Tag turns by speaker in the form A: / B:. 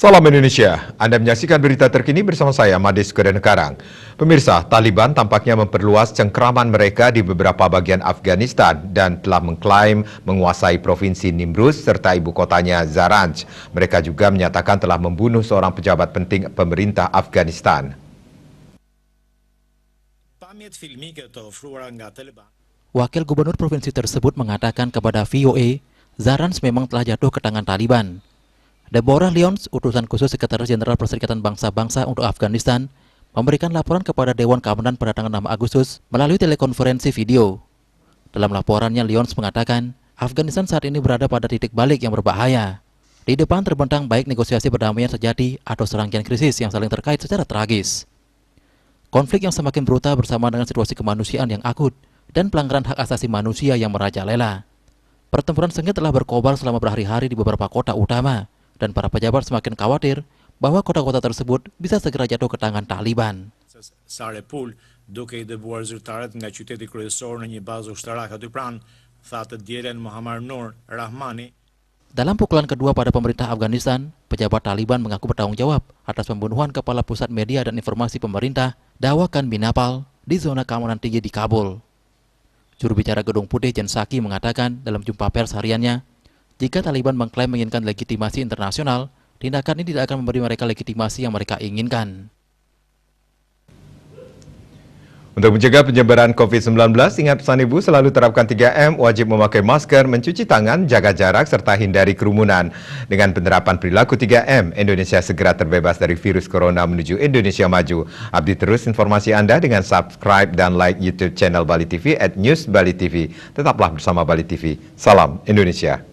A: Salam Indonesia, Anda menyaksikan berita terkini bersama saya, Madis Kudenkarang. Pemirsa, Taliban tampaknya memperluas cengkraman mereka di beberapa bagian Afghanistan dan telah mengklaim menguasai provinsi Nimruz serta ibu kotanya Zaranj. Mereka juga menyatakan telah membunuh seorang pejabat penting pemerintah Afghanistan.
B: Wakil Gubernur Provinsi tersebut mengatakan kepada VOA, Zaranj memang telah jatuh ke tangan Taliban. Deborah Lyons, utusan khusus Sekretaris Jenderal Perserikatan Bangsa-Bangsa untuk Afghanistan, memberikan laporan kepada Dewan Keamanan pada tanggal 6 Agustus melalui telekonferensi video. Dalam laporannya, Lyons mengatakan, Afghanistan saat ini berada pada titik balik yang berbahaya. Di depan terbentang baik negosiasi perdamaian sejati atau serangkaian krisis yang saling terkait secara tragis. Konflik yang semakin brutal bersama dengan situasi kemanusiaan yang akut dan pelanggaran hak asasi manusia yang merajalela. Pertempuran sengit telah berkobar selama berhari-hari di beberapa kota utama, dan para pejabat semakin khawatir bahwa kota-kota tersebut bisa segera jatuh ke tangan Taliban. Dalam pukulan kedua pada pemerintah Afghanistan, pejabat Taliban mengaku bertanggung jawab atas pembunuhan Kepala Pusat Media dan Informasi Pemerintah Dawa Khan Binapal di zona keamanan tinggi di Kabul. Juru bicara Gedung Putih Jen Psaki mengatakan dalam jumpa pers hariannya, jika Taliban mengklaim menginginkan legitimasi internasional, tindakan ini tidak akan memberi mereka legitimasi yang mereka inginkan.
A: Untuk mencegah penyebaran COVID-19, ingat pesan Ibu selalu terapkan 3M, wajib memakai masker, mencuci tangan, jaga jarak, serta hindari kerumunan. Dengan penerapan perilaku 3M, Indonesia segera terbebas dari virus corona menuju Indonesia maju. Update terus informasi Anda dengan subscribe dan like YouTube channel Bali TV @newsbalitv. Tetaplah bersama Bali TV. Salam Indonesia.